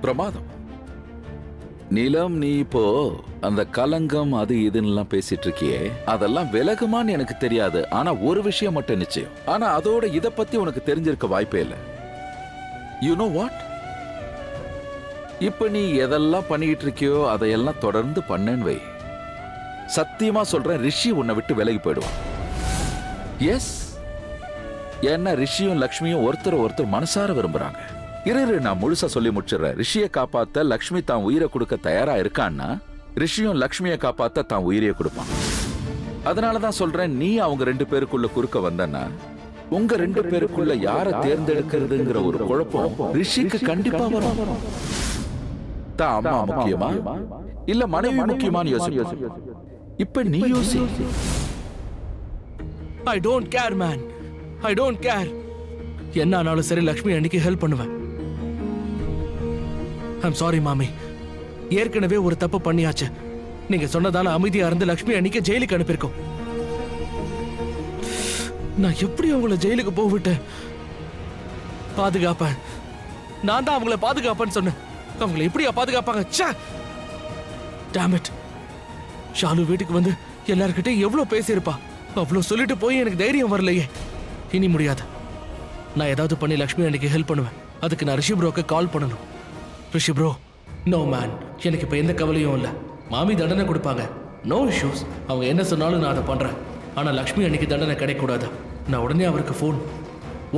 பிரமாதம். நீலம், நீ இப்போ அந்த கலங்கம் அது இதுன்னு பேசிட்டு இருக்கியே, அதெல்லாம் விலகுமான்னு எனக்கு தெரியாது. ஆனா ஒரு விஷயம் மட்டும் நிச்சயம். ஆனா அதோட இத பத்தி உனக்கு தெரிஞ்சிருக்க வாய்ப்பே இல்லை. You know what? இப்ப நீ எதெல்லாம் பண்ணிட்டு இருக்கியோ அதையெல்லாம் தொடர்ந்து பண்ணேன்னு வை. சத்தியமா சொல்றேன், ரிஷி உன்னை விட்டு விலகி போயிடுவான். எஸ், ஏன்னா ரிஷியும் லக்ஷ்மியும் ஒருத்தர் மனசார விரும்புறாங்க. இரு, நான் முழுசா சொல்லி முடிச்சிடுறேன். ரிஷியை காப்பாத்த லக்ஷ்மி தான் உயிரை கொடுக்க தயாரா இருக்கான்னா, ரிஷியும் லக்ஷ்மியை காப்பாத்த தான் உயிரையே கொடுப்பான். அதனாலதான் சொல்றேன், நீ அவங்க 2 பேருக்குள்ள குறுக்க வந்தன்னா, உங்க 2 பேருக்குள்ள யாரை தேர்ந்தெடுக்கிறதுங்கிற ஒரு குழப்பம் ரிஷிக்கு கண்டிப்பா வரும். தான் அம்மா முக்கியமா இல்ல மனைவி முக்கியமான்னு யோசி. இப்ப நீ யோசி. I don't care man, I don't care. என்ன ஆனாலும் சரி, லக்ஷ்மி அன்னைக்கு ஹெல்ப் பண்ணுவேன். ஐம் சாரி மாமி, ஏற்கனவே ஒரு தப்பு பண்ணியாச்சு. நீங்க சொன்னதால அமைதியா இருந்து லக்ஷ்மி அன்னைக்கு ஜெயிலுக்கு அனுப்பியிருக்கோம். நான் எப்படி அவங்கள ஜெயிலுக்கு போவிட்டேன்? பாதுகாப்பேன், நான் தான் அவங்கள பாதுகாப்பேன்னு சொன்னேன். அவங்களை எப்படியா பாதுகாப்பாங்க? Damn it. ஷாலு வீட்டுக்கு வந்து எல்லார்கிட்டையும் எவ்வளவு பேசியிருப்பா. அவ்வளவு சொல்லிட்டு போய் எனக்கு தைரியம் வரலையே. இனி முடியாது. நான் ஏதாவது பண்ணி லக்ஷ்மி அன்னைக்கு ஹெல்ப் பண்ணுவேன். அதுக்கு நான் ரிஷி ப்ரோக்கு கால் பண்ணணும். ரிஷி ப்ரோ, நோ மேன், எனக்கு இப்ப எந்த கவலையும் இல்லை. மாமி தண்டனை கொடுப்பாங்க, நோ இஷ்யூஸ். அவங்க என்ன சொன்னாலும் நான் அதை பண்றேன். ஆனா லக்ஷ்மி அன்னைக்கு தண்டனை கிடைக்கூடாது. நான் உடனே அவருக்கு ஃபோன்.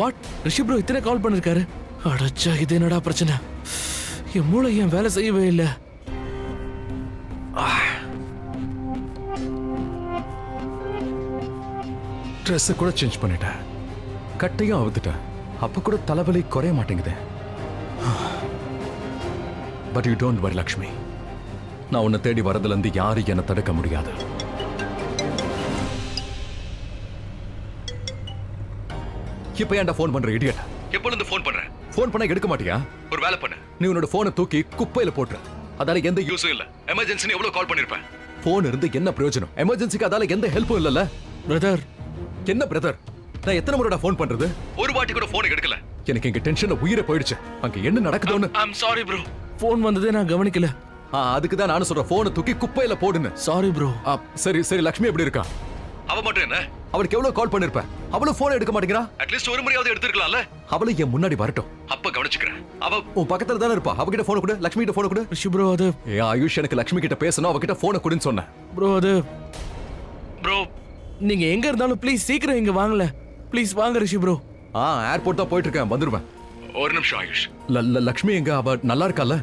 வாட்? ரிஷி ப்ரோ இத்தனை கால் பண்ணிருக்காரு? அடச்சா, இது என்னடா பிரச்சனை? என் மூளை ஏன் வேலை செய்யவே இல்லை? ட்ரெஸ் கூட சேஞ்ச் பண்ணிட்டேன், கட்டையும் அவுத்துட்டேன். அப்ப கூட தலைவலி குறைய மாட்டேங்குது. But you don't worry Lakshmi, நான் உன்னை தேடி வரதுல இருந்து யாரும் என்னை தடுக்க முடியாது. இப்ப ஏன்டா ஃபோன் பண்ற இடியட்? எப்போ இருந்து ஃபோன் பண்றேன்? ஃபோன் பண்ண எடுக்க மாட்டியா? ஒரு வேலை பண்ணு, நீ உன்னோட போனை தூக்கி குப்பையில போட்டுற. அதால எந்த யூஸும் இல்ல. எமர்ஜென்சி எவ்வளவு கால் பண்ணிருப்பேன். போன் இருந்து என்ன பிரயோஜனம்? எமர்ஜென்சிக்கு அதால எந்த ஹெல்ப்பும் இல்லல. பிரதர், என்ன பிரதர்? நான் எத்தனை முறைடா ஃபோன் பண்றது? ஒரு வாட்டி கூட ஃபோன் எடுக்கல. எனக்கு இங்க டென்ஷன்ல உயிரை போயிடுச்சு. அங்க என்ன நடக்குதுன்னு. ஐம் சாரி ப்ரோ, ஃபோன் வந்ததே நான் கவனிக்கல. அதுக்கு தான் நானும் சொல்றேன், போனை தூக்கி குப்பையில போடுன்னு. Sorry bro. சரி சரி, லக்ஷ்மி எப்படி இருக்கா? அவ மட்டும் என்ன, அவளுக்கு எவ்வளவு கால் பண்ணிருப்பேன். அவளும் போன் எடுக்க மாட்டேங்கிறா. அட்லீஸ்ட் ஒரு முறையாவது எடுத்துக்கலாம்ல. அவளும் என் முன்னாடி வரட்டும், அப்ப கவனிச்சுக்கிறேன். அவ உன் பக்கத்துல தானே இருப்பா. அவகிட்ட போன் கொடு, லக்ஷ்மி கிட்ட போன் கொடு. ரிஷி ப்ரோ, அது ஆயுஷ் எனக்கு லக்ஷ்மி கிட்ட பேசணும், அவகிட்ட போனை கொடுன்னு சொன்னேன். ப்ரோ, அது ப்ரோ, நீங்க எங்க இருந்தாலும் ப்ளீஸ் சீக்கிரம் இங்க வாங்கல. ப்ளீஸ் வாங்க ரிஷி ப்ரோ. ஏர்போர்ட் தான் போயிட்டு இருக்கேன், வந்துருவேன். ஒரு நிமிஷம் ஆயுஷ். லக்ஷ்மி எங்க? அவ நல்லா இருக்கால?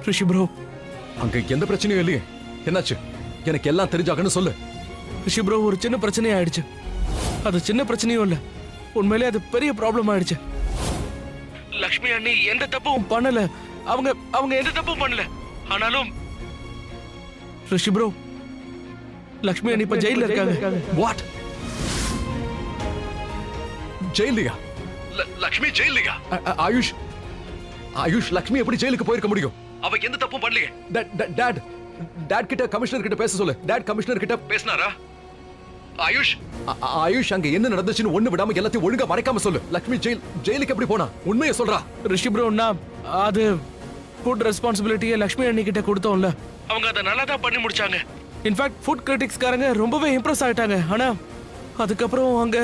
ரிஷி ப்ரோ, அங்க எந்த பிரச்சனையும் இல்லையே. என்னாச்சு? எனக்கு எல்லாம் தெரிஞ்சாகன்னு சொல்லு. ரிஷி ப்ரோ, ஒரு சின்ன பிரச்சனை ஆயிடுச்சு. அது சின்ன பிரச்சனையும் இல்ல, உண்மையிலே அது பெரிய ப்ராப்ளம் ஆயிடுச்சு. லக்ஷ்மி அண்ணி எந்த தப்பும் பண்ணல. அவங்க எந்த தப்பும் பண்ணல. ஆனாலும் ரிஷி ப்ரோ, லக்ஷ்மி அண்ணி இப்ப ஜெயில இருக்காங்க. வாட்? ஜெயிலியா? லக்ஷ்மி ஜெயிலியா? ஆயுஷ், ஆயுஷ், லக்ஷ்மி எப்படி ஜெயிலுக்கு போயிருக்க முடியும்? அவ எந்த தப்பும் பண்ணலையே. டாட் கிட்ட, கமிஷனர் கிட்ட பேச சொல்லு. டாட் கமிஷனர் கிட்ட பேசினாரா? ஆயுஷ், ஆயுஷ், அங்க என்ன நடந்துச்சுன்னு ஒண்ணு விடாம எல்லாத்தையும் ஒழுங்கா மறைக்காம சொல்லு. லக்ஷ்மி ஜெயிலுக்கு எப்படி போனா? உண்மையை சொல்றா. ரிஷி ப்ரோ, நான் அது ஃபுட் ரெஸ்பான்சிபிலிட்டியை லக்ஷ்மி அண்ணி கிட்ட கொடுத்தோம்ல, அவங்க அதை நல்லா தான் பண்ணி முடிச்சாங்க. இன்ஃபேக்ட் ஃபுட் கிரிட்டிக்ஸ்காரங்க ரொம்பவே இம்ப்ரெஸ் ஆயிட்டாங்க. ஆனா அதுக்கப்புறம் அங்க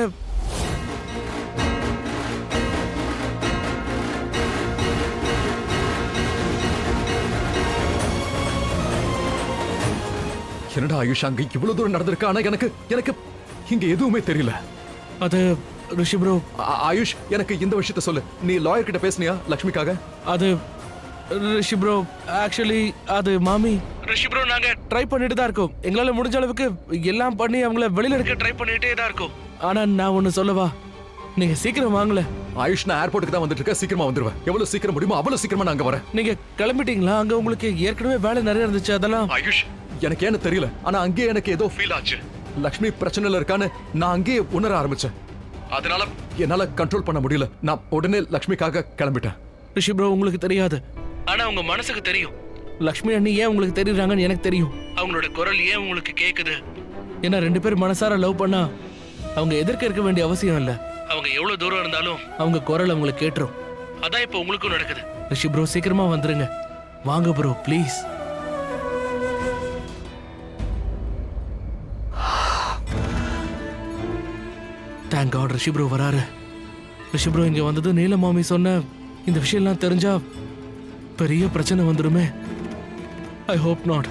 என்னடா ஆயுஷ், அங்க இவ்வளவு தூரம் நடந்திருக்கு. ஆனா எனக்கு இங்க எதுவுமே தெரியல. அது ரிஷி ப்ரோ, ஆயுஷ், எனக்கு இந்த விஷயத்த சொல்லு. நீ லாயர் கிட்ட பேசுனியா லக்ஷ்மிக்காக? அது ரிஷி ப்ரோ, ஆக்சுவலி அது மாமி. ரிஷி ப்ரோ, நாங்க ட்ரை பண்ணிட்டு தான் இருக்கோம். எங்களால முடிஞ்ச அளவுக்கு எல்லாம் பண்ணி அவங்கள வெளியில எடுக்க ட்ரை பண்ணிட்டே தான் இருக்கோம். ஆனா நான் ஒண்ணு சொல்லவா, நீங்க சீக்கிரம் வாங்கல. ஆயுஷ், நான் ஏர்போர்ட்டுக்கு தான் வந்துட்டு இருக்கேன். சீக்கிரமா வந்துருவேன். எவ்வளவு சீக்கிரம் முடியுமோ அவ்வளவு சீக்கிரமா நான் அங்க வரேன். நீங்க கிளம்பிட்டீங்களா? அங்க உங்களுக்கு ஏற்கனவே வேலை நிறைய இருந்துச்சு. அதெல்லாம் ஆயுஷ், எனக்கு ஏன்னு தெரியல. ஆனா அங்கேயே எனக்கு ஏதோ ஃபீல் ஆச்சு. லக்ஷ்மி பிரச்சனையில இருக்கான்னு நான் அங்கேயே உணர ஆரம்பிச்சேன். அதனால என்னால கண்ட்ரோல் பண்ண முடியல. நான் உடனே லக்ஷ்மிக்காக கிளம்பிட்டேன். ரிஷி ப்ரோ, உங்களுக்கு தெரியாது, ஆனா உங்க மனசுக்கு தெரியும். லக்ஷ்மி அண்ணி ஏன் உங்களுக்கு தெரியுறாங்கன்னு எனக்கு தெரியும். அவங்களோட குரல் ஏன் உங்களுக்கு கேக்குது? ஏன்னா 2 பேரும் மனசார லவ் பண்ணா அவங்க எதிர்க்க இருக்க வேண்டிய அவசியம் இல்ல. அவங்க எவ்வளவு தூரம் இருந்தாலும் அவங்க குரல் அவங்களுக்கு கேட்டுரும். அதான் இப்போ உங்களுக்கும் நடக்குது. ரிஷி ப்ரோ சீக்கிரமா வந்துருங்க. வாங்க bro please. Thank God Rishi bro வராரு. ரிஷி ப்ரோ இங்க வந்தது நீல மாமி சொன்ன இந்த விஷயம்லாம் தெரிஞ்சா பெரிய பிரச்சனை வந்துருமே. I hope not.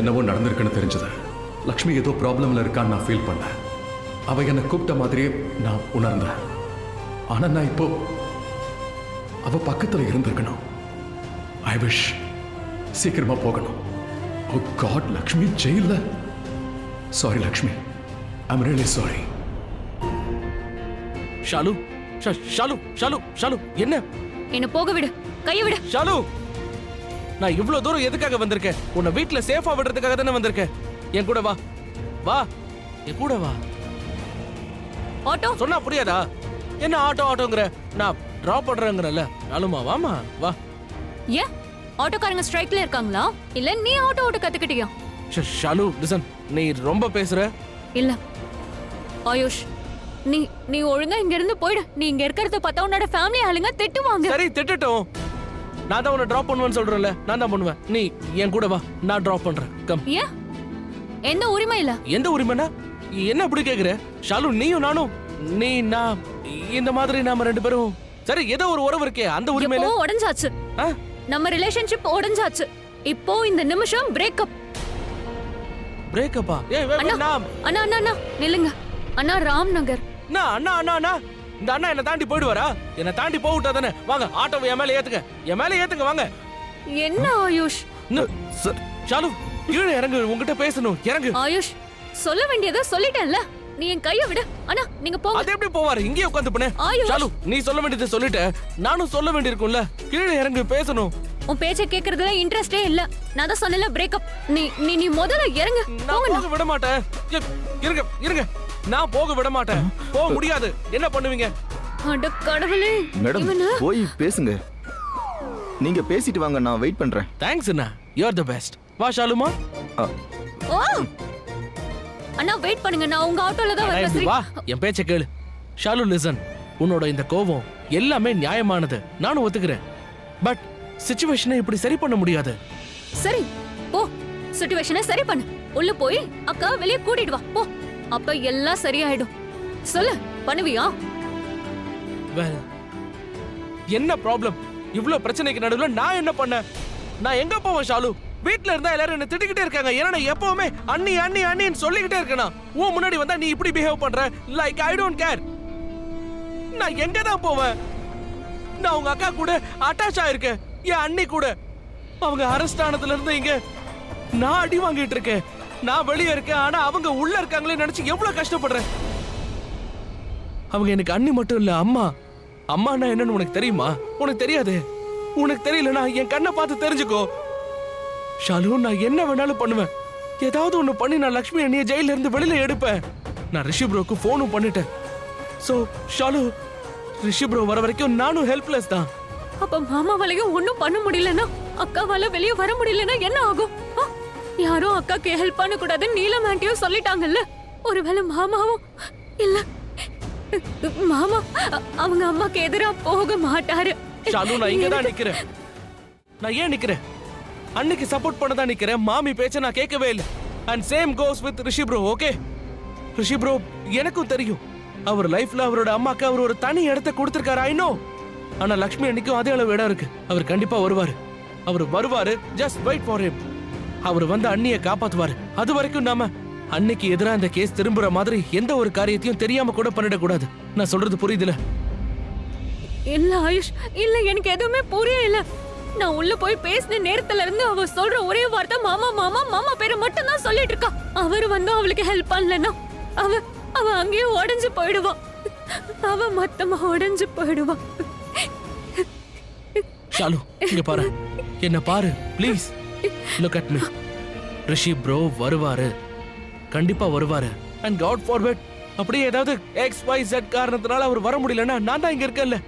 என்னவோ நடந்திருக்குன்னு தெரிஞ்சது. லக்ஷ்மி ஏதோ ப்ராப்ளம்ல இருக்கான்னு நான் ஃபீல் பண்ணேன். அவ என்னை கூப்பிட்ட மாதிரியே நான் உணர்ந்தேன். ஆனா நான் இப்போ அவ பக்கத்துல இருந்திருக்கணும். ஐ விஷ் சீக்கிரமா போகணும். ஓ காட், லக்ஷ்மி ஜெயில. Sorry Lakshmi, I'm really sorry. Shalu Shalu Shalu Shalu என்ன என்ன போக விடு, கைய விடு. ஷாலு, நான் இவ்வளவு தூரம் எதுக்காக வந்திருக்கேன்? உன்னை வீட்ல சேஃபா விடுறதுக்காக தானே வந்திருக்கேன். என் கூட வா, வா, என் கூட வா. ஆட்டோ சொன்னா புரியாதா? என்ன ஆட்டோ ஆட்டோங்கிற? நான் டிராப் பண்றேங்கறல. நாலுமா வாமா வா. ஏன் ஆட்டோக்காரங்க ஸ்ட்ரைக்ல இருக்காங்களா? இல்ல நீ ஆட்டோ ஓட்ட கத்துக்கிட்டியா? ஷாலு லிசன், நீ ரொம்ப பேசுற. இல்ல ஆயுஷ், நீ நீ ஒழுங்கா இங்க இருந்து போயிடு. நீ இங்க இருக்கிறத பார்த்தா உன்னோட ஃபேமிலி ஆளுங்க திட்டுவாங்க. சரி திட்டட்டும். நான் தான் உன்னை டிராப் பண்ணுவேன்னு சொல்றேன்ல, நான் தான் பண்ணுவேன். நீ என் கூட வா, நான் டிராப் பண்றேன். கம். ஏன்? எந்த உரிமை இல்ல. எந்த உரிமைனா என்ன அப்படி கேக்குற? ஷாலு, நீயும் நானும், நீ நான் இந்த மாதிரி நாம ரெண்டு பேரும் சரி ஏதோ ஒரு உறவு இருக்கே, அந்த உரிமையில எப்போ உடைஞ்சாச்சு. ஆ? நம்ம ரிலேஷன்ஷிப் உடைஞ்சாச்சு. இப்போ இந்த நிமிஷம் பிரேக்கப். பிரேக்கப்பா? ஏய் அண்ணா நான் அண்ணா அண்ணா அண்ணா, நில்லுங்க அண்ணா. ராம் நகர். அண்ணா அண்ணா அண்ணா, இந்த அண்ணா என்ன தாண்டி போயிடுவாரா? என்ன தாண்டி போக தானே? வாங்க ஆட்டோவை என் மேல ஏத்துங்க, என் மேல ஏத்துங்க வாங்க. என்ன ஆயுஷ்? ஷாலு கீழே இறங்கு, உங்ககிட்ட பேசணும். இறங்கு. ஆயுஷ், சொல்ல வேண்டியதை சொல்லிட்டேன்ல. நீ என் கைய விடு. அண்ணா நீங்க போங்க. அது எப்படி போவாரு? இங்கே உட்கார்ந்து பண்ணு. ஆயுஷ். ஷாலு, நீ சொல்ல வேண்டியதை சொல்லிட்ட, நானும் சொல்ல வேண்டியிருக்கும்ல. கீழே இறங்கு, பேசணும். உன் பேச்ச கேக்குறதுல இன்ட்ரெஸ்டே இல்ல. நான் தான் சொன்னல பிரேக்கப். நீ நீ நீ முதல்ல இறங்கு. நான் போங்க. போக விட மாட்டேன். இருங்க இருங்க, நான் போக விட மாட்டேன். போக முடியாது. என்ன பண்ணுவீங்க? அட கடவுளே. மேடம் இவனா? போய் பேசுங்க. நீங்க பேசிட்டு வாங்க, நான் வெயிட் பண்றேன். Thanks Anna, you are the best. வா ஷாலுமா. ஆ, ஓ அண்ணா வெயிட் பண்ணுங்க, நான் உங்க ஆட்டோல தான் அண்ணா, வரேன். இப்படி சரி. வா, என் பேச்ச கேளு. ஷாலு லிசன், உன்னோட இந்த கோவம் எல்லாமே நியாயமானது, நானும் ஒத்துக்கிறேன். பட் சிச்சுவேஷனை இப்படி சரி பண்ண முடியாது. சரி போ, சிச்சுவேஷனை சரி பண்ணு. உள்ள போய் அக்கா வெளிய கூட்டிட்டு வா போ. அப்ப எல்லாம் சரியாயிடும். சொல்லு, பண்ணுவியா? Well, என்ன ப்ராப்ளம்? இவ்ளோ பிரச்சனைக்கு நடுவுல நான் என்ன பண்ணேன்? நான் எங்க போவேன் ஷாலு? வீட்ல இருந்தா எல்லாரும் என்ன திட்டிக்கிட்டே இருக்காங்க. ஏன்னா நான் எப்பவுமே அண்ணி அண்ணி அண்ணின்னு சொல்லிக்கிட்டே இருக்கேனா? உன் முன்னாடி வந்தா நீ இப்படி பிஹேவ் பண்ற. Like I don't care. நான் எங்க தான் போவேன்? நான் உங்க அக்கா கூட அட்டாச் ஆயிருக்கேன், என் அண்ணி கூட. அவங்க அரெஸ்ட் ஆனதுல இருந்து இங்க நான் அடி வாங்கிட்டு இருக்கேன். நான் வெளியே இருக்கேன், ஆனா அவங்க உள்ள இருக்காங்களே நினைச்சு எவ்வளவு கஷ்டப்படுறேன். அவங்க எனக்கு அண்ணி மட்டும் இல்ல, அம்மா. அம்மானா என்னன்னு உனக்கு தெரியுமா? உனக்கு தெரியாது. உனக்கு தெரியலனா என் கண்ணை பார்த்து தெரிஞ்சுக்கோ. ஷாலு, நான் என்ன வேணாலும் பண்ணுவேன். ஏதாவது ஒண்ணு பண்ணி நான் லக்ஷ்மி அண்ணியை ஜெயில இருந்து வெளியில எடுப்பேன். நான் ரிஷி ப்ரோக்கு போனும் பண்ணிட்டேன். சோ ஷாலு, ரிஷி ப்ரோ வர வரைக்கும் நானும் ஹெல்ப்லெஸ் தான். அப்ப மாமாவாலையும் ஒண்ணும் பண்ண முடியலன்னா, அக்காவால வெளிய வர முடியலன்னா என்ன ஆகும்? யாரும் அக்காக்கு ஹெல்ப் பண்ண கூடாதுன்னு நீலம் ஆண்டியும் சொல்லிட்டாங்கல்ல. ஒருவேளை மாமாவும் இல்ல, மாமா அவங்க அம்மாக்கு எதிரா போக மாட்டாரு. ஷாலு, நான் இங்க தான் நிக்கிறேன். நான் ஏன் நிக்கிறேன்? அன்னைக்கு சப்போர்ட் பண்ண தான் நிக்கிறேன். மாமி பேச்ச நான் கேட்கவே இல்லை. And same goes with Rishi bro. Okay, Rishi bro எனக்கும் தெரியும், அவர் லைஃப்ல அவரோட அம்மாக்கு அவர் ஒரு தனி இடத்தை கொடுத்திருக்காரு. I know. ஆனா லக்ஷ்மி அன்னைக்கும் அதே அளவு இடம் இருக்கு. அவர் கண்டிப்பா வருவாரு. அவர் வருவாரு. Just wait for him. அவர் வந்து அண்ணியை காப்பாத்துவாரு. அது வரைக்கும் நாம அன்னைக்கு எதிராக இந்த கேஸ் திரும்புற மாதிரி எந்த ஒரு காரியத்தையும் தெரியாம கூட பண்ணிடக்கூடாது. நான் சொல்றது புரியுதுல? இல்ல ஆயுஷ், இல்ல எனக்கு எதுவுமே புரியல. நான் உள்ள போய் பேசின நேரத்துல இருந்து அவ சொல்ற ஒரே வார்த்தை மாமா மாமா மாமா பேரை மட்டும் தான் சொல்லிட்டு இருக்கா. அவர் வந்து அவளுக்கு ஹெல்ப் பண்ணலன்னா அவ அவ அங்கேயே உடைஞ்சு போயிடுவா. அவ மொத்தமா உடைஞ்சு போயிடுவா. ஷாலு, இங்க பாரு, என்ன பாரு please. Look at me. Rishi bro வருவாரு, கண்டிப்பா வருவாரு. அண்ட் காட் ஃபார்வர்ட், அப்படியே ஏதாவது XYZ காரணத்தினால அவர் வர முடியலன்னா நான் தான் இங்க இருக்கேன்ல.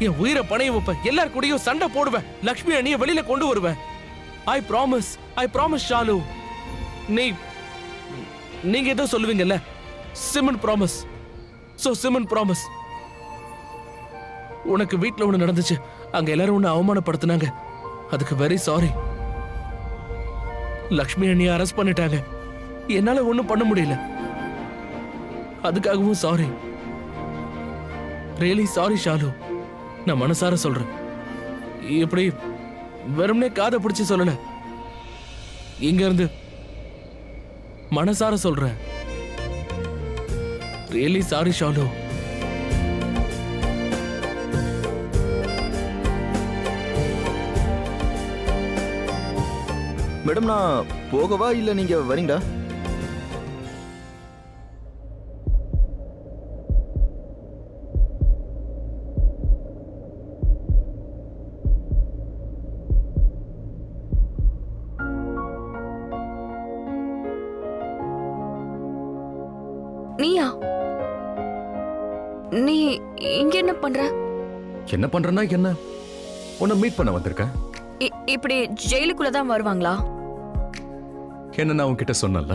என் உயிரை பணைய வைப்பேன், எல்லார் கூடயும் சண்டை போடுவேன், லக்ஷ்மி அண்ணிய வெளியில கொண்டு வருவேன். I promise Shalu. நீங்க ஏதோ சொல்லுவீங்கல்ல, சிமன் ப்ராமிஸ். சோ சிமன் ப்ராமிஸ். உனக்கு வீட்ல ஒண்ணு நடந்துச்சு, அங்க எல்லாரும் உன்னை அவமானப்படுத்தினாங்க, அதுக்கு வெரி சாரி. லக்ஷ்மி அண்ணிய அரெஸ்ட் பண்ணிட்டாங்க, என்னால ஒண்ணும் பண்ண முடியல, அதுக்காகவும் சாரி. Really sorry Shalu. நான் மனசார சொல்றேன், இப்படி வெறும்னே காதை பிடிச்சு சொல்லல, இங்க இருந்து மனசார சொல்றேன். Really sorry Shalu. மேடம் நான் போகவா இல்ல நீங்க வரீங்களா? நீயா? நீ இங்க என்ன பண்ற? என்ன பண்றேன்னா என்ன, உன்னை மீட் பண்ண வந்திருக்கேன். இப்படி ஜெயிலுக்குள்ள தான் வருவாங்களா? என்ன நான் உன்கிட்ட சொன்னல,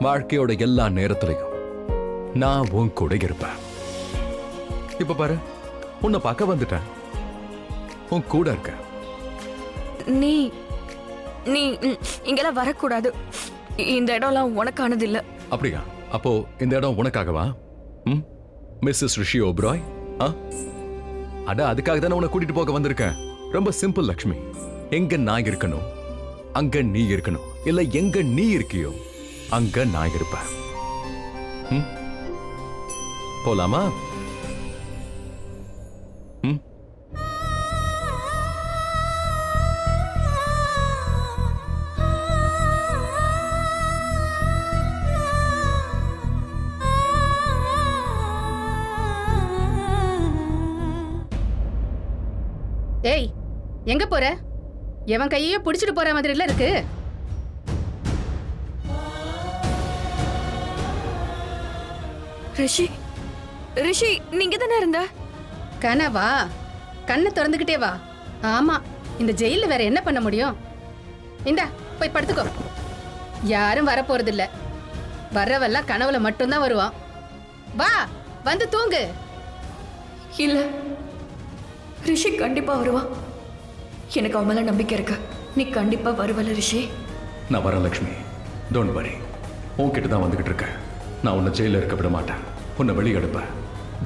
வாழ்க்கையோட எல்லா நேரத்திலையும் நான் உன் கூட இருப்பேன். இப்ப பாரு, உன்னை பார்க்க வந்துட்டேன், உன் கூட இருக்க. நீ நீ இங்கெல்லாம் வரக்கூடாது. இந்த இடம்லாம் உனக்கானது இல்ல. அப்படியா? அப்போ இந்த இடம் உனக்காகவா? மிஸ்ஸஸ் ரிஷி ஓப்ராய்? அட, அதுக்காக தானே உன்னை கூட்டிட்டு போக வந்திருக்கேன். ரொம்ப சிம்பிள் லக்ஷ்மி. எங்க நான் இருக்கணும் அங்க நீ இருக்கணும், இல்ல எங்க நீ இருக்கியோ அங்க நான் இருப்பேன். போலாமா? ஏய், எங்க போற? எவன் கையே புடிச்சிட்டு போற மாதிரி இல்ல இருக்கு. ரிஷி, ரிஷி நீங்க தானே இருந்த? கனவா? கண்ணை திறந்துகிட்டே வா. ஆமா, இந்த ஜெயில வேற என்ன பண்ண முடியும்? இந்தா போய் படுத்துக்கோ. யாரும் வர போறது இல்ல. வர்றவெல்லாம் கனவுல மட்டும்தான் வருவான். வா, வந்து தூங்கு. இல்ல, ரிஷி கண்டிப்பா வருவா. எனக்கு அவன் மேல நம்பிக்கை இருக்கு. நீ கண்டிப்பா வருவல ரிஷி? நான் வரேன் லக்ஷ்மி, டோன்ட் வரி. உன்கிட்ட தான் வந்துகிட்டு இருக்கேன். நான் உன்னை ஜெயில இருக்க விட மாட்டேன், உன்னை வெளியே எடுப்பேன்.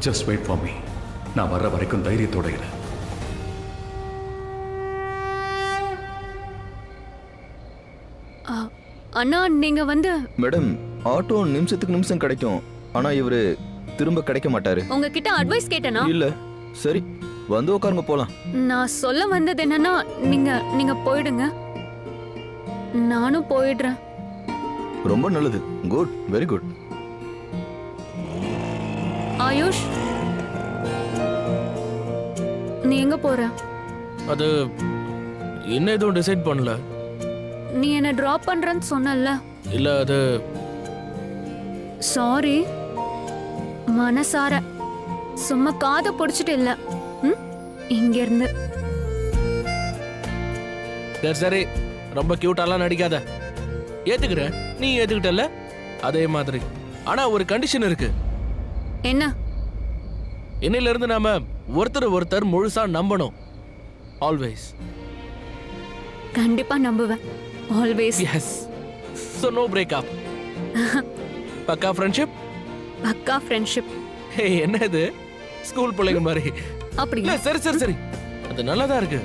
Just wait for me. நான் வர்ற வரைக்கும் தைரியத்தோட இரு. அண்ணா நீங்க வந்து மேடம் ஆட்டோ நிமிஷத்துக்கு நிமிஷம் கிடைக்கும், ஆனா இவரு திரும்ப கிடைக்க மாட்டாரு. உங்ககிட்ட அட்வைஸ் கேட்டனா? இல்ல, சரி வந்து உட்காருங்க போலாம். நான் சொல்ல வந்தது என்னன்னா, நீங்க போயிடுங்க, நானும் போயிடுறேன். ரொம்ப நல்லது. Good, very good. ஆயுஷ், நீ எங்க போற? அது என்ன எதுவும் டிசைட் பண்ணல. நீ என்ன டிராப் பண்றேன்னு சொன்னல? இல்ல, அது சாரி, மனசார சும்மா காதை பிடிச்சிட்டு இல்ல. இங்க இருந்து சரி, ரொம்ப கியூட்டாலாம் நடிக்காத. ஏத்துக்கிறேன், நீ ஏத்துக்கிட்டல, அதே மாதிரி. ஆனா ஒரு கண்டிஷன் இருக்கு. என்ன? இன்னையில இருந்து நாம ஒருத்தர் முழுசா நம்பணும். ஆல்வேஸ். கண்டிப்பா நம்புவேன். Always. Yes. So no break up. பக்கா ஃப்ரெண்ட்ஷிப். பக்கா ஃப்ரெண்ட்ஷிப். என்ன இது ஸ்கூல் பிள்ளைங்க மாதிரி? அப்படி இல்ல, சரி சரி சரி, அது நல்லதா இருக்கு.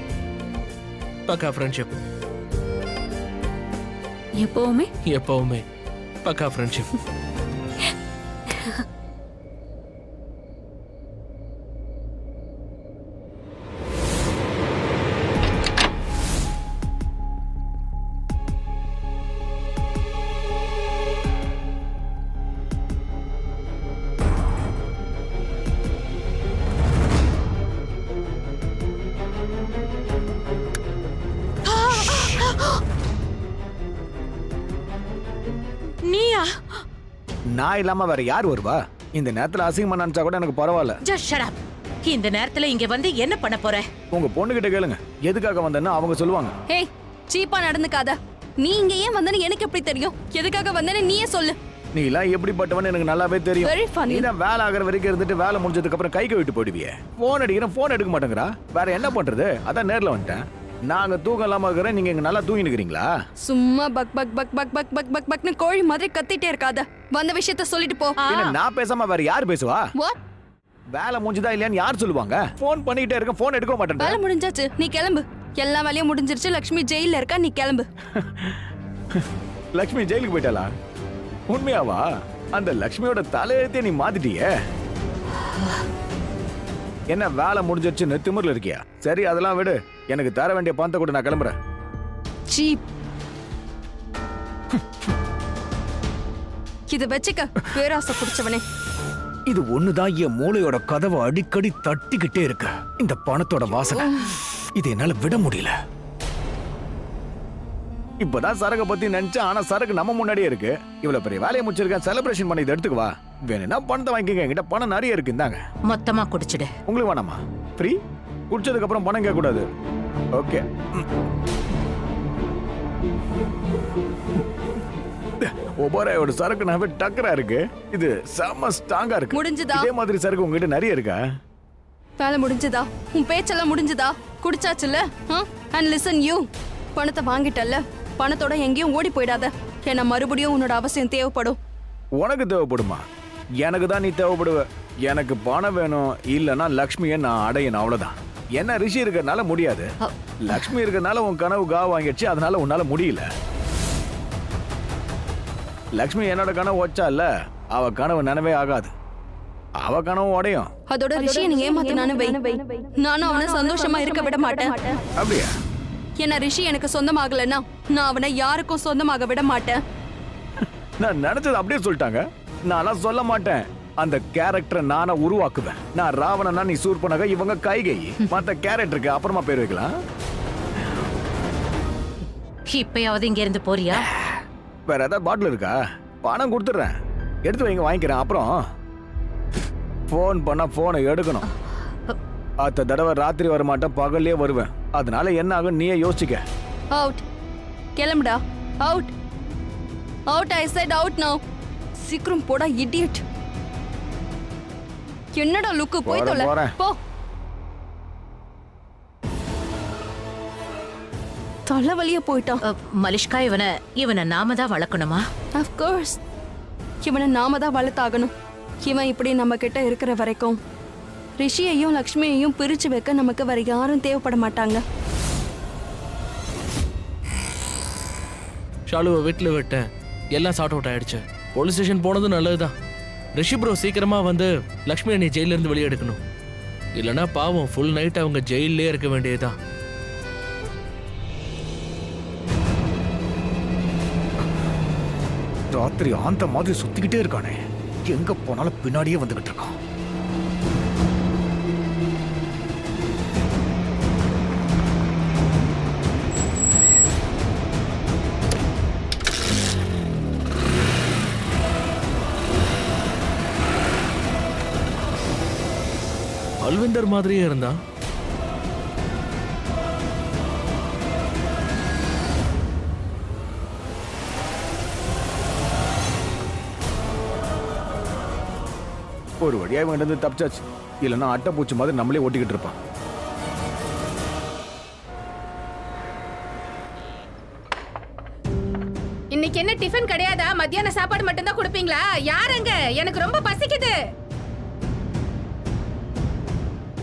பக்கா ஃப்ரெண்ட்ஷிப். எப்பவுமே எப்பவுமே பக்கா ஃப்ரெண்ட்ஷிப். நீயா? நான் இல்லாம வேற யார் வருவா? இந்த நேரத்துல அசிங்கமா நினைச்சா கூட எனக்கு பரவாயில்ல. Just shut up. இந்த நேரத்துல இங்க வந்து என்ன பண்ண போற? உங்க பொண்ணுகிட்ட கேளுங்க எதுக்காக வந்தேன்னு அவங்க சொல்லுவாங்க. ஏய் சீப்பா நடந்துக்காத. நீ இங்க ஏன் வந்தேன்னு எனக்கு எப்படி தெரியும்? எதுக்காக வந்தேன்னு நீயே சொல்லு. நீ எல்லாம் எப்படிப்பட்டவன்னு எனக்கு நல்லாவே தெரியும். Very funny. நீ தான் வேலை ஆகிற வரைக்கும் இருந்துட்டு வேலை முடிஞ்சதுக்கு அப்புறம் கைக்கு விட்டு போயிடுவியே. போன் அடிக்கிறேன் போன் எடுக்க மாட்டேங்கிறா. வேற என்ன பண்றது? அதான் நேர்ல வந்துட்டேன். நாங்க தூக்கம் இல்லாம இருக்கிறேன், நீங்க இங்க நல்லா தூங்கி நிக்கிறீங்களா? சும்மா பக் பக் பக் பக் பக் பக் பக் பக்னு கோழி மாதிரி கத்திட்டே இருக்காத. வந்த விஷயத்த சொல்லிட்டு போ. என்ன நான் பேசாம வேற யார் பேசுவா? What? வேலை முடிஞ்சதா இல்லையான்னு யார் சொல்லுவாங்க? போன் பண்ணிட்டே இருக்க, போன் எடுக்க வேலை மாட்டேன். முடிஞ்சாச்சு, நீ கிளம்பு. எல்லா வேலையும் முடிஞ்சிருச்சு. லக்ஷ்மி ஜெயில இருக்கா, நீ கிளம்பு. லக்ஷ்மி ஜெயிலுக்கு போயிட்டாளா? உண்மையாவா? அந்த லக்ஷ்மியோட தலையெழுத்தே நீ மாத்திட்டியே. என்ன வேலை முடிஞ்சிருச்சு திமிர்ல இருக்கியா? சரி அதெல்லாம் விடு, எனக்கு தர வேண்டிய பணத்தை கூட நான் கிளம்புறேன். சீப். இத வச்சுக்க பேராசை புடிச்சவனே. இது ஒண்ணுதான் என் மூளையோட கதவை அடிக்கடி தட்டிக்கிட்டே இருக்கு. இந்த பணத்தோட வாசனை, இது என்னால விட முடியல. இப்பதான் சரக்கு பத்தி நினைச்சேன், ஆனா சரக்கு நம்ம முன்னாடியே இருக்கு. இவ்வளவு பெரிய வேலையை முடிச்சிருக்கேன், செலிப்ரேஷன் பண்ணி இதை எடுத்துக்குவா. வேணும்னா பணத்தை வாங்கிக்க, என்கிட்ட பணம் நிறைய இருக்கு. இந்தாங்க. மொத்தமா குடிச்சிடு. உங்களுக்கு வேணாமா? ஃப்ரீ? குடிச்சதுக்கு அப்புறம் பணம் கேட்க கூடாது. ஓகே. ஒபராயோட சரக்கு நாவே டக்கரா இருக்கு. இது செம ஸ்ட்ராங்கா இருக்கு. முடிஞ்சுதா? இதே மாதிரி சரக்கு உங்ககிட்ட நிறைய இருக்கா? வேலை முடிஞ்சுதா? உன் பேச்செல்லாம் முடிஞ்சுதா? குடிச்சாச்சுல்ல? அண்ட் லிசன் யூ, பணத்தை வாங்கிட்டல்ல, பணத்தோட எங்கேயும் ஓடி போயிடாத. ஏன்னா மறுபடியும் உன்னோட அவசியம் தேவைப்படும். உனக்கு தேவைப்படுமா? எனக்கு தான் நீ தேவைப்படுவ. எனக்கு பணம் வேணும், இல்லைன்னா லக்ஷ்மியை நான் அடையணும், அவ்வளவுதான். என்ன ரிஷி இருக்கிறதுனால முடியாது, லக்ஷ்மி இருக்கிறதுனால உன் கனவு கா வாங்கிடுச்சு, அதனால உன்னால முடியல. லக்ஷ்மி என்னோட கனவு வச்சா இல்ல, அவ கனவு நினைவே ஆகாது. அவ கனவு உடையும். அதோட ரிஷியை நீ ஏமாத்தினானு வை, நானும் அவனை சந்தோஷமா இருக்க விட மாட்டேன். அப்படியா? என்ன ரிஷி எனக்கு சொந்தமாகலன்னா நான் அவனை யாருக்கும் சொந்தமாக விட மாட்டேன். நான் நினைச்சது அப்படியே சொல்லிட்டாங்க. நான்லாம் சொல்ல மாட்டேன். அந்த கேரக்டரை நானா உருவாக்குவேன். நான் ராவணனா, நீ சூர்பனகா, இவங்க கைகை. மத்த கேரக்டருக்கு அப்புறமா பேர் வைக்கலாம். இப்பயாவது இங்க இருந்து போறியா? வேற ஏதாவது பாட்டில் இருக்கா? பணம் கொடுத்துட்றேன், எடுத்து வைங்க, வாங்கிக்கிறேன். அப்புறம் ஃபோன் பண்ணா ஃபோனை எடுக்கணும். அடுத்த தடவை ராத்திரி வர மாட்டேன், பகல்லே வருவேன். அதனால என்ன ஆகும் நீயே யோசிக்க. அவுட். கிளம்புடா. Out. Out. I said out now. சீக்கிரம் போடா இடியட். என்னடா லுக்கு? போய் தொலை போ. தலைவலிய போயிட்டான். மலிஷ்கா, இவனை நாம தான் வளர்க்கணுமா? ஆஃப் கோர்ஸ், இவனை நாம தான் வளர்த்தாகணும். இவன் இப்படி நம்ம கிட்ட இருக்கிற வரைக்கும் ரிஷியையும் லக்ஷ்மியையும் பிரிச்சு வைக்க நமக்கு வேற யாரும் தேவைப்பட மாட்டாங்க. ஷாலுவை வீட்டில் விட்டேன், எல்லாம் சார்ட் அவுட் ஆயிடுச்சு. போலீஸ் ஸ்டேஷன் போனதும் நல்லதுதான். ரிஷி ப்ரோ சீக்கிரமா வந்து லக்ஷ்மி அண்ணி ஜெயில இருந்து வெளியே எடுக்கணும். இல்லைன்னா பாவம் ஃபுல் நைட் அவங்க ஜெயிலே இருக்க வேண்டியதுதான். ராத்திரி ஆந்த மாதிரி சுத்திக்கிட்டே இருக்கானே, எங்க போனாலும் பின்னாடியே வந்துகிட்டு இருக்கான். அல்விந்தர் மாதிரியே இருந்தான். ஒரு வழியா இவன் இருந்து தப்பிச்சாச்சு. இல்லைன்னா அட்டைப்பூச்சி மாதிரி நம்மளே ஓட்டிக்கிட்டு இருப்பான். இன்னைக்கு என்ன டிஃபன் கிடையாதா? மத்தியான சாப்பாடு மட்டும் தான் கொடுப்பீங்களா? யாருங்க? எனக்கு ரொம்ப பசிக்குது.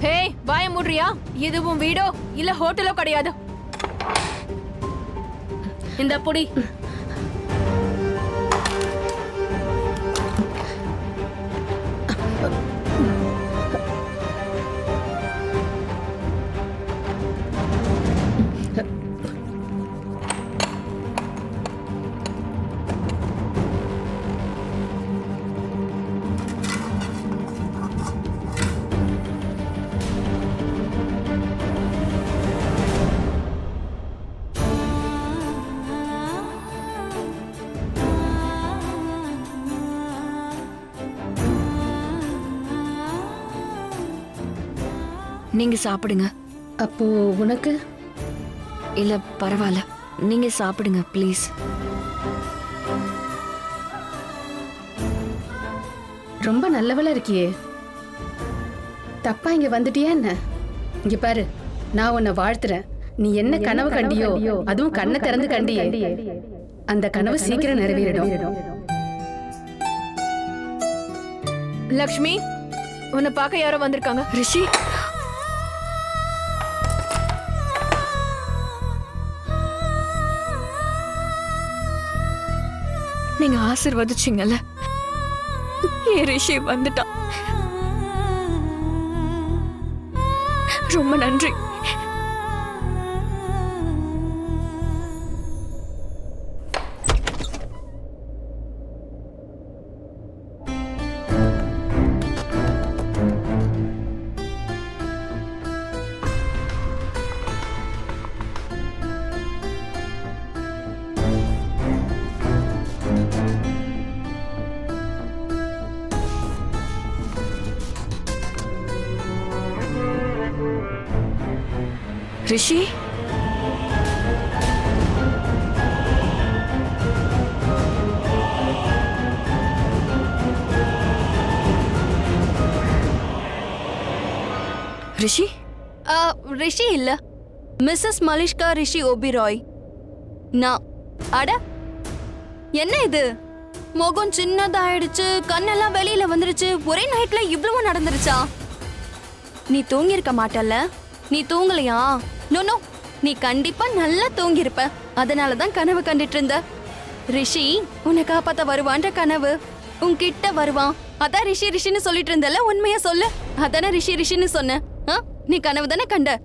ஹே, வாய மூடுறியா? இதுவும் வீடோ இல்ல ஹோட்டலோ கிடையாது. இந்த பொடி. நீங்க சாப்பிடுங்க. அப்போ உனக்கு? இல்ல பரவாயில்ல, நீங்க சாப்பிடுங்க ப்ளீஸ். ரொம்ப நல்லவளா இருக்கியே. தப்பா இங்க வந்துட்டியா என்ன? இங்க பாரு, நான் உன்னை வாழ்த்துறேன். நீ என்ன கனவு கண்டியோ, அதுவும் கண்ணை திறந்து கண்டியே, அந்த கனவு சீக்கிரம் நிறைவேறிடும். லக்ஷ்மி, உன்னை பார்க்க யாரோ வந்திருக்காங்க. ரிஷி, நீங்க ஆசீர்வதிச்சீங்கல்ல, ஏன் ரிஷி வந்துட்டான். ரொம்ப நன்றி. ரிஷி, ரிஷி, ரிஷி இல்ல, மிஸ்ஸஸ் மலிஷ்கா ரிஷி ஓபிராய். நான் அட என்ன இது, முகம் சின்னதாயிடுச்சு, கண்ணெல்லாம் வெளியில வந்துருச்சு, ஒரே நைட்ல இவ்வளவு நடந்துருச்சா? நீ தூங்கியிருக்க மாட்டல்ல? நீ தூங்கலையா? நோ நோ, நீ கண்டிப்பா நல்லா தூங்கியிருப்ப. அதனாலதான் கனவு கண்டுட்டு இருந்த. ரிஷி உன்னை காப்பாத்த வருவான்ற கனவு, உன்கிட்ட வருவான். அதான் ரிஷி ரிஷின்னு சொல்லிட்டு இருந்தல, உண்மையா சொல்லு. அதானே ரிஷி ரிஷின்னு சொன்ன. நீ கனவு தானே கண்ட?